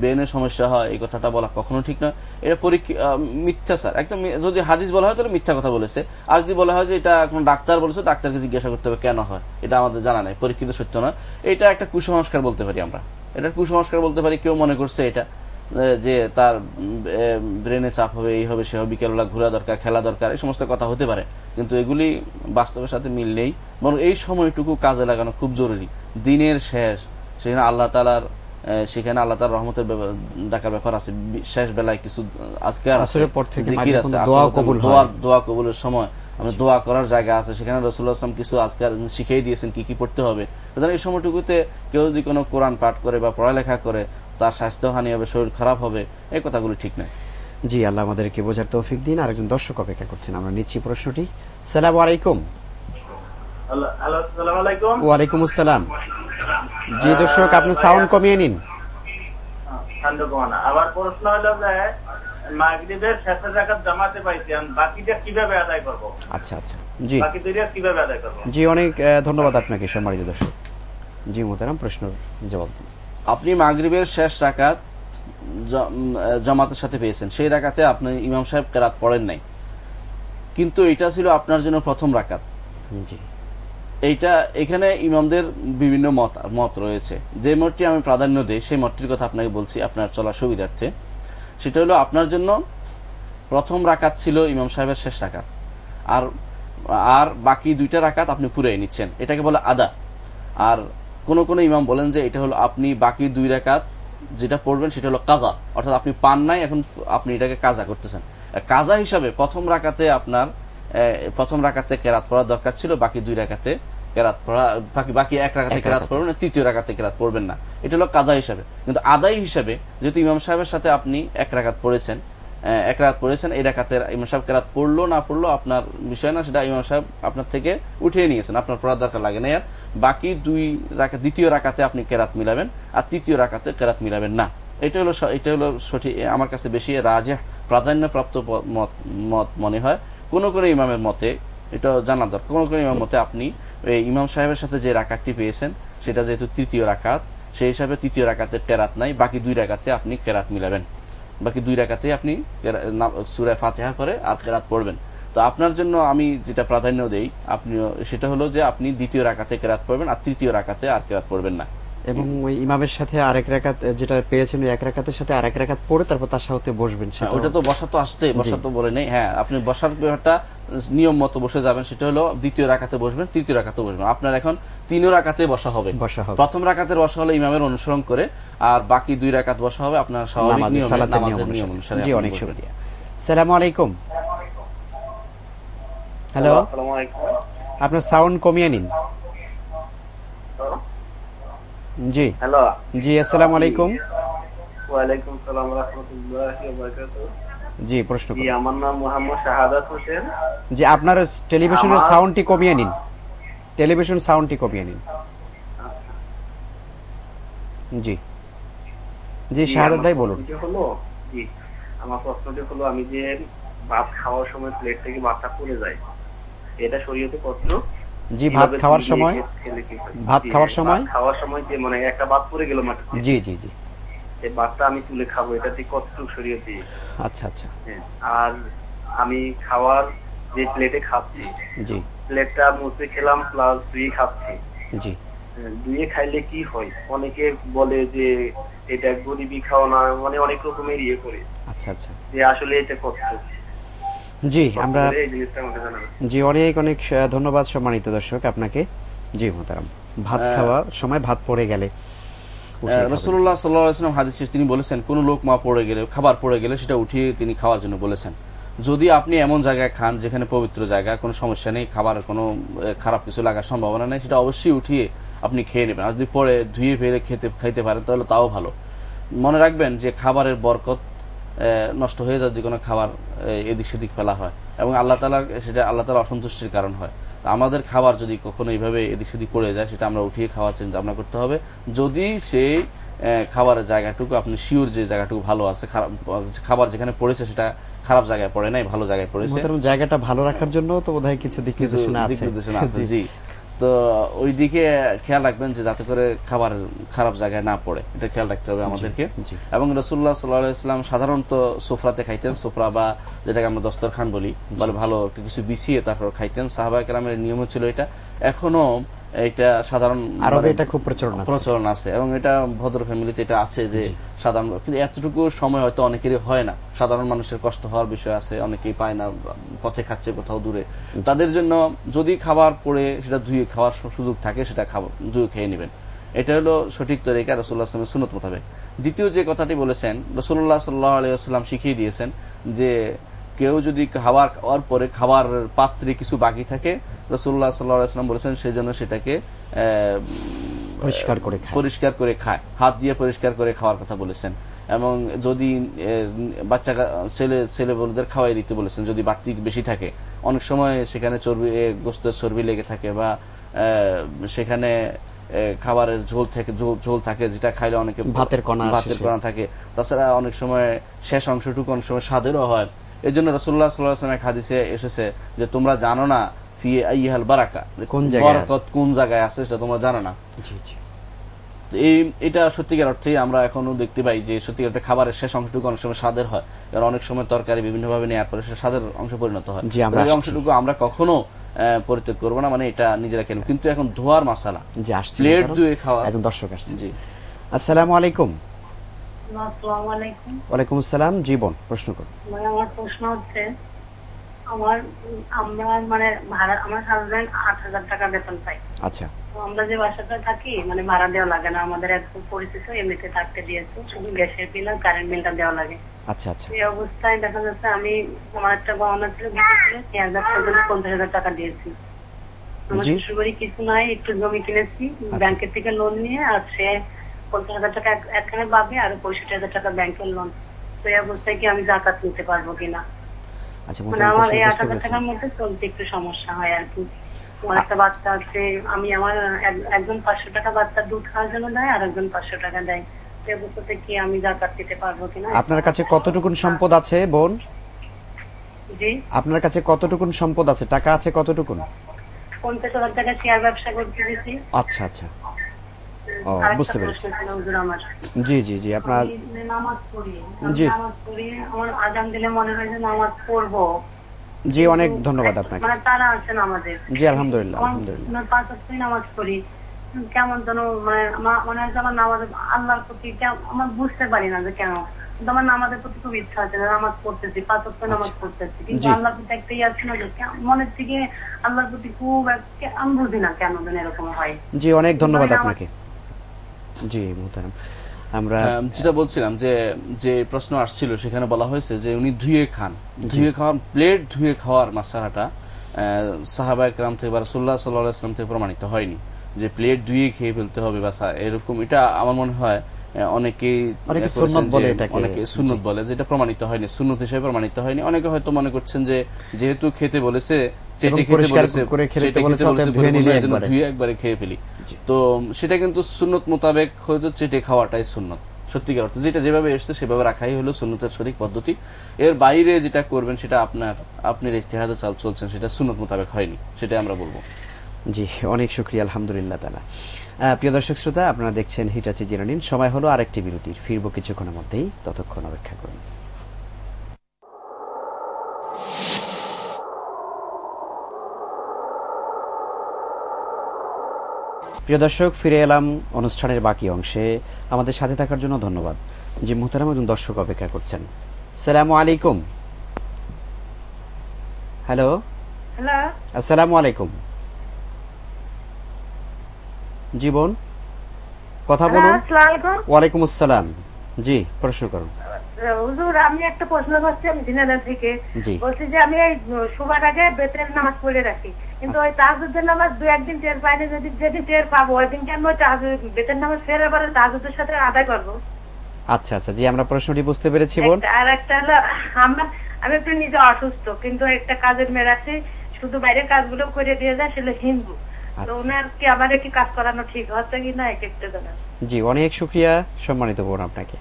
ব্রেনের সমস্যা হয়, এই কথাটা বলা কখনো ঠিক নয়। এটা মিথ্যা স্যার, একদম। যদি হাদিস বলা হয় তাহলে মিথ্যা কথা বলেছে, আর যদি বলা হয় যে এটা কোনো ডাক্তার বলেছে, ডাক্তারকে জিজ্ঞাসা করতে হবে কেন হয়, এটা আমাদের জানা নাই, পরীক্ষিত সত্য নয়। এটা একটা কুসংস্কার বলতে পারি আমরা, এটা কুসংস্কার বলতে পারি। কেউ মনে করছে এটা যে তার ব্রেনে চাপ হবে, এই হবে, সে হবে, বিকেলবেলা ঘোরা দরকার, খেলা দরকার, এই সমস্ত কথা হতে পারে, কিন্তু এগুলি বাস্তবের সাথে মিল নেই। বরং এই সময়টুকু কাজে লাগানো খুব জরুরি। দিনের শেষ, সেখানে আল্লাহ তাআলার রহমতের ডাকার ব্যাপার আছে, শেষ বেলায় কিছু আজকার আছে, জিকির আছে, দোয়া কবুলের সময় আমরা দোয়া করার জায়গা আছে, সেখানে রাসূলুল্লাহ সাল্লাল্লাহু আলাইহি ওয়াসাল্লাম কিছু আজকার শিখিয়ে দিয়েছেন কি কি পড়তে হবে। সুতরাং এই সময়টুকুতে কেউ যদি কোনো কোরআন পাঠ করে বা পড়ালেখা করে, তার স্বাস্থ্যহানি হবে, শরীর খারাপ হবে, এই কথাগুলো ঠিক নয়। জি, আল্লাহ আমাদেরকে বোঝার তৌফিক দিন। আরেকজন দর্শক অপেক্ষা করছেন, আমরা নিচ্ছি প্রশ্নটি। আসসালামু আলাইকুম। আসসালামু আলাইকুম। ওয়ালাইকুম আসসালাম। জি দর্শক, আপনি সাউন্ড কমিয়ে নিন। আবার প্রশ্ন হলো যে মাগরিবের শেষের রাকাত জামাতে পাইছি, বাকিটা কিভাবে আদায় করব? আচ্ছা আচ্ছা, জি, বাকি দুইটা কিভাবে আদায় করব? জি, অনেক ধন্যবাদ আপনাকে সম্মানিত দর্শক। জি মোহতারাম, প্রশ্নের জবাব দিন। আপনি মাগরিবের শেষ রাকাত জামাতের সাথে পেয়েছেন, সেই রাকাতে আপনি ইমাম সাহেব কেরাত পড়েন নাই, কিন্তু এটা ছিল আপনার জন্য প্রথম রাকাত। জি, এইটা এখানে ইমামদের বিভিন্ন মত রয়েছে। যে মতটি আমি প্রাধান্য দিই, সেই মতটির কথা আপনাকে বলছি আপনার চলার সুবিধার্থে। সেটা হলো আপনার জন্য প্রথম রাকাত ছিল ইমাম সাহেবের শেষ রাকাত, আর বাকি দুইটা রাকাত আপনি পুরাই নিচ্ছেন, এটাকে বলে আদা। আর কোন কোন ইমাম বলেন যে এটা হলো আপনি বাকি দুই রাকাত যেটা পড়বেন সেটা হলো কাজা, অর্থাৎ আপনি পান নাই, এখন আপনি এটাকে কাজা করতেছেন। কাজা হিসাবে প্রথম রাকাতে কেরাত পড়ার দরকার ছিল, বাকি দুই রাকাতে কেরাত পড়া, বাকি এক রাকাতে কেরাত পড়বেন না, তৃতীয় রাকাতে কেরাত পড়বেন না, এটা হলো কাজা হিসাবে। কিন্তু আদায় হিসাবে যেহেতু ইমাম সাহেবের সাথে আপনি এক রাকাত পড়েছেন, এই রাকাতে ইমাম সাহেব কেরাত পড়লো না পড়লো আপনার বিষয় না, সেটা ইমাম সাহেব আপনার থেকে উঠিয়ে নিয়েছেন, আপনার পড়ার দরকার লাগে না। আর বাকি দ্বিতীয় রাকাতে আপনি কেরাত মিলাবেন, আর তৃতীয় রাকাতে কেরাত মিলাবেন না। এটা হলো সঠিক, আমার কাছে বেশি রাজিহ প্রাধান্যপ্রাপ্ত মত মনে হয়। কোন কোন ইমামের মতে, এটা জানা দরকার, কোন কোন ইমামের মতে আপনি ইমাম সাহেবের সাথে যে রাকাতটি পেয়েছেন সেটা যেহেতু তৃতীয় রাকাত, সেই হিসাবে তৃতীয় রাকাতে কেরাত নাই, বাকি দুই রাকাতে আপনি কেরাত মিলাবেন, বাকি দুই রাকাতে আপনি সূরা ফাতিহা করে আর কেরাত পড়বেন। তো আপনার জন্য আমি যেটা প্রাধান্য দেই সেটা হলো যে আপনি দ্বিতীয় রাকাতে কেরাত পড়বেন, আর তৃতীয় রাকাতে আর কেরাত পড়বেন না। এবং ওই ইমামের সাথে আরেক রাকাত যেটা পেয়েছেন, ওই এক রাকাতের সাথে আরেক রাকাত পড়ে তারপর তার সাথে বসবেন। ওটা তো বসা তো আসতেই, বসা তো বলে নেই। হ্যাঁ, আপনি বসার ব্যাপারটা নিয়ম মতো বসে যাবেন, সেটা হলো দ্বিতীয় রাকাতে বসবেন, তৃতীয় রাকাতে বসবেন। আপনার এখন তিন রাকাতে বসা হবে। প্রথম রাকাতের বসা হলো ইমামের অনুসরণ করে, আর বাকি দুই রাকাত বসা হবে আপনার স্বাভাবিক নামাজের নিয়ম অনুসারে। জি, অনেক শুকরিয়া। আসসালামু আলাইকুম। হ্যালো, আসসালামু আলাইকুম। আপনার সাউন্ড কমিয়ে নিন। জি, হ্যালো, জি, আসসালামু আলাইকুম। ওয়ালাইকুম আসসালাম ওয়া রাহমাতুল্লাহি ওয়া বারাকাতুহু। জি, প্রশ্ন করুন। জি, আমার নাম মোহাম্মদ শাহাদাত হোসেন। জি, আপনার টেলিভিশনের সাউন্ডটি কমিয়ে নিন, টেলিভিশন সাউন্ডটি কমিয়ে নিন। জি জি, শাহাদাত ভাই বলুন। জি, আমার প্রশ্নটি হলো, আমি যে ভাত খাওয়ার সময় প্লেট থেকে ভাতটা পড়ে যায়, এটা শরীয়তে কতটুকু? জি, ভাত খাওয়ার সময় যে মানে একটা ভাত পড়ে গেল মাটিতে, জি জি জি, এই ভাতটা আমি তুলে খাবো, এটা ঠিক কতটুকু শরীয়তে? আচ্ছা আচ্ছা। আর আমি খাওয়ার যে প্লেটে খাচ্ছি, জি, প্লেটটা মুছে খেলাম প্লাস ধুয়ে খাচ্ছি, জি, ধুয়ে খাইলে কি হয়? অনেকে বলে যে এটা গরিবি খাওয়া না, মানে অনেক রকমের করে। আচ্ছা আচ্ছা, যে আসলে এটা কতটুকু? জি, আমরা জি, অনেক অনেক ধন্যবাদ সম্মানিত দর্শক আপনাকে। জি মোহতারাম, ভাত খাওয়ার সময় ভাত পড়ে গেলে রাসূলুল্লাহ সাল্লাল্লাহু আলাইহি ওয়াসাল্লাম হাদিসে তিনি বলেছেন, কোন লোকমা পড়ে গেলে, খাবার পড়ে গেলে সেটা উঠিয়ে তিনি খাওয়ার জন্য বলেছেন। যদি আপনি এমন জায়গায় খান যেখানে পবিত্র জায়গা, কোনো সমস্যা নেই, খাবার কোনো খারাপ কিছু লাগার সম্ভাবনা নেই, সেটা অবশ্যই উঠিয়ে আপনি খেয়ে নেবেন। আর যদি পরে ধুয়ে ফেলে খাইতে পারেন তাহলে তাও ভালো। মনে রাখবেন যে খাবারের বরকত নষ্ট হয়ে যায় যদি কোনো খাবার এদিক সেদিক ফেলা হয়, এবং আল্লাহ তাআলা অসন্তুষ্টির কারণ হয়। আমাদের খাবার যদি কখনো এইভাবে এদিক সেদিক পড়ে যায়, সেটা আমরা উঠিয়ে খাওয়ার চিন্তা ভাবনা করতে হবে। যদি সেই খাবারের জায়গাটুকু আপনি শিওর যে জায়গাটুকু ভালো আছে, খাবার যেখানে পড়েছে সেটা খারাপ জায়গায় পড়ে নাই, ভালো জায়গায় পড়েছে, জায়গাটা ভালো রাখার জন্য তো বোধহয় কিছু দিক নির্দেশনা আছে। জি, তো ওই দিকে খেয়াল রাখবেন যে যাতে করে খাবার খারাপ জায়গায় না পড়ে, এটা খেয়াল রাখতে হবে আমাদেরকে। এবং রাসূলুল্লাহ সাল্লাল্লাহু আলাইহি ওয়াসাল্লাম সাধারণত সুফরাতে খাইতেন, সুফরা বা যেটাকে আমরা দস্তরখান বলি, ভালো কিছু বিছিয়ে তারপর খাইতেন। সাহাবায়ে কেরামের নিয়ম ছিল এটা, এখনো এটা সাধারণ আরবে এটা খুব প্রচলন আছে এবং এটা ভদ্র ফ্যামিলিতে এটা আছে যে সাধারণ, কিন্তু এতটুকু সময় হয়তো অনেকেরই হয় না, সাধারণ মানুষের কষ্ট হওয়ার বিষয় আছে, অনেকেই পায় না, পথে খাচ্ছে কোথাও দূরে, তাদের জন্য যদি খাবার পড়ে সেটা ধুয়ে খাওয়ার সুযোগ থাকে সেটা ধুয়ে খেয়ে নেবেন, এটা হলো সঠিক তরিকা রাসূলুল্লাহ সাল্লাল্লাহু আলাইহি ওয়াসাল্লামের সুন্নত মোতাবেক। দ্বিতীয় যে কথাটি বলেছেন, রাসূলুল্লাহ সাল্লাল্লাহু আলাইহি ওয়াসাল্লাম শিখিয়ে দিয়েছেন যে কেউ যদি খাবার খাওয়ার পরে খাবার পাত্রে কিছু বাকি থাকে, রাসূলুল্লাহ সাল্লাল্লাহু আলাইহি ওয়াসাল্লাম বলেছেন সেজন্য সেটাকে পরিষ্কার করে খায়, হাত দিয়ে পরিষ্কার করে খাওয়ার কথা বলেছেন। এবং যদি বাচ্চা ছেলে বলদের খাওয়াই দিতে বলেছেন যদি বাড়তি বেশি থাকে, অনেক সময় সেখানে গোস্তের চর্বি লেগে থাকে বা সেখানে খাবারের ঝোল থাকে যেটা খাইলে অনেকে ভাতের কণা থাকে, তাছাড়া অনেক সময় শেষ অংশটুকু অনেক সময় স্বাদেরও হয়। এই জন্য রাসূলুল্লাহ সাল্লাল্লাহু আলাইহি ওয়াসাল্লাম হাদিসে এসেছে যে তোমরা জানো না ফি আইহাল বারাকা, বরকত কোন জায়গায় আছে সেটা তোমরা জানো না। তো এটা সত্যিকার অর্থেই আমরা এখনো দেখতে পাই যে সত্যিকার অর্থে খাবারের শেষ অংশটুকু অনেক সময় স্বাদের হয়, কারণ অনেক সময় তরকারি বিভিন্ন ভাবে নেওয়ার পরে সে স্বাদের অংশ পরিণত হয়। এই অংশটুকু আমরা কখনো পরিত্যাগ করবো না, মানে এটা নিজেরা কেন। কিন্তু এখন ধোয়ার মাসালা, প্লেট ধুয়ে খাওয়া। একজন দর্শক আসছে। জি, আসসালামু আলাইকুম। আসসালামু আলাইকুম। ওয়ালাইকুম আসসালাম। জীবন প্রশ্ন করুন। আমার প্রশ্ন হচ্ছে, আমরা মানে ভাড়া, আমার হাজবেন্ড ৮,০০০ টাকা বেতন পাই। আচ্ছা। আমরা যে বাসাতে থাকি মানে ভাড়া দেওয়া লাগে না, আমাদের একদম পরিচিত, এমনিতে থাকতে দিয়েছে, শুধু গ্যাসের বিল আর কারেন্ট বিলটা দেওয়া লাগে। আচ্ছা আচ্ছা। এই অবস্থায় দেখা যাচ্ছে আমি আমার একটা গহনা ছিল 50,000 টাকা দিয়েছি। আমার শ্বশুরবাড়ি কিছু নাই, একটু জমি কিনেছি ব্যাংকের থেকে লোন নিয়ে, আর সে 50,000 টাকা একখানে পাবে আর 65,000 টাকা ব্যাংকের লোন। তো এই অবস্থায় কি আমি জাকাত নিতে পারবো কিনা? মানে আমার এই 8,000 টাকার মধ্যে চলতে একটু সমস্যা হয় আর কি। আমার একটা বাচ্চা আছে, আমি আমার একজন 500 টাকা বাচ্চার দুধ খাওয়ার জন্য দেয় আর একজন 500 টাকা দেয়। এই অবস্থাতে কি আমি জাকাত দিতে পারবো কিনা? আপনার কাছে কতটুকুন সম্পদ আছে বোন? জি, আপনার কাছে কতটুকুন সম্পদ আছে, টাকা আছে কতটুকুন? 50,000 টাকা শেয়ার ব্যবসা করতে দিয়েছি। আচ্ছা আচ্ছা, ও বুঝতে পেরেছি। জি জি জি, আপনার নামাজ পড়ি, আমার আযান দিলে মনে হয় যে নামাজ পড়বো। জি, অনেক ধন্যবাদ আপনাকে। মানে তারা আছেন আমাদের। জি, আলহামদুলিল্লাহ আলহামদুলিল্লাহ। 5 ওয়াক্ত নামাজ পড়ি, কেমন যেন মানে মনে হয় আমার নামাজ আল্লাহর প্রতি আমার বুঝতে পারি না যে কেন, কিন্তু আমার নামাজের প্রতি খুব ইচ্ছা আছে, নামাজ পড়তেছি, 5 ওয়াক্ত নামাজ পড়তেছি, কিন্তু আল্লাহর প্রতি একটাই আছে না যে মনের থেকে আল্লাহর প্রতি খুব আমি বুঝি না কেন যেন এরকম হয়। জি, অনেক ধন্যবাদ আপনাকে। জি মুহতারাম, আমরা যেটা বলছিলাম যে প্রশ্ন আসছিল সেখানে বলা হয়েছে যে উনি ধুয়ে খাওয়ার, প্লেট ধুয়ে খাওয়ার মাসালাটা সাহাবায়ে কেরাম থেকে বা রাসূলুল্লাহ সাল্লাল্লাহু আলাইহি ওয়াসাল্লাম থেকে প্রমাণিত হয়নি যে প্লেট ধুয়ে খেয়ে ফেলতে হবে বা এরকম। এটা আমার মনে হয় অনেকে সুন্নত বলে, যেটা প্রমাণিত হয়নি, সুন্নত হিসেবে প্রমাণিত হয়নি। অনেকে হয়তো মনে করছেন যে যেহেতু খেতে বলেছে, ধুয়ে একবারে খেয়ে ফেলি, তো সেটা কিন্তু সুন্নত মোতাবেক হয়তো চেটে খাওয়াটাই সুন্নত সত্যিকার অর্থে, যেটা যেভাবে এসছে সেভাবে রাখাই হলো সুন্নতের সঠিক পদ্ধতি। এর বাইরে যেটা করবেন সেটা আপনি ইজতিহাদে চলছেন, সেটা সুন্নত মোতাবেক হয়নি, সেটাই আমরা বলবো। জি, অনেক শুকরিয়া, আলহামদুলিল্লাহ তাআলা। প্রিয় দর্শক শ্রোতা, আপনারা দেখছেন হিটাচি জিরানিন। সময় হলো আরেকটি বিরতির, ফিরবো কিছুক্ষণের মধ্যেই, ততক্ষণ অপেক্ষা করুন। প্রিয় দর্শক, ফিরে এলাম অনুষ্ঠানের বাকি অংশে। আমাদের সাথে থাকার জন্য ধন্যবাদ। জি মুহতারাম, একজন দর্শক অপেক্ষা করছেন। আসসালামু আলাইকুম। হ্যালো, আসসালামু আলাইকুম। জীবন কথা বলুন। ওয়ালাইকুম আসসালাম। জি, প্রশ্ন করুন। হুজুর, আমি একটা প্রশ্ন করছি, আমি ঝিনাইদহ থেকে বলছি যে আমি এই শোবার আগে বেতের নামাজ পড়ে রাখি, কিন্তু ওই তাহাজ্জুদের নামাজ 2-1 দিন টের পাইনি, যেদিন টের পাবো ওই দিন কি আমি বেতের নামাজ ফেরার পরে তাহাজ্জুদের সাথে আদায় করবো? আচ্ছা আচ্ছা, জি আমরা প্রশ্নটি বুঝতে পেরেছি বোন। আর একটা হলো, আমি একটু নিজে অসুস্থ, কিন্তু একটা কাজের মেয়ে আছে, শুধু বাইরের কাজগুলো করে দিয়ে যায়, সেটা হিন্দু, তো ওনার কি আমাদের কি কাজ করানো ঠিক হচ্ছে কিনা একটু জানান। জি, অনেক শুকরিয়া সম্মানিত বোন আপনাকে।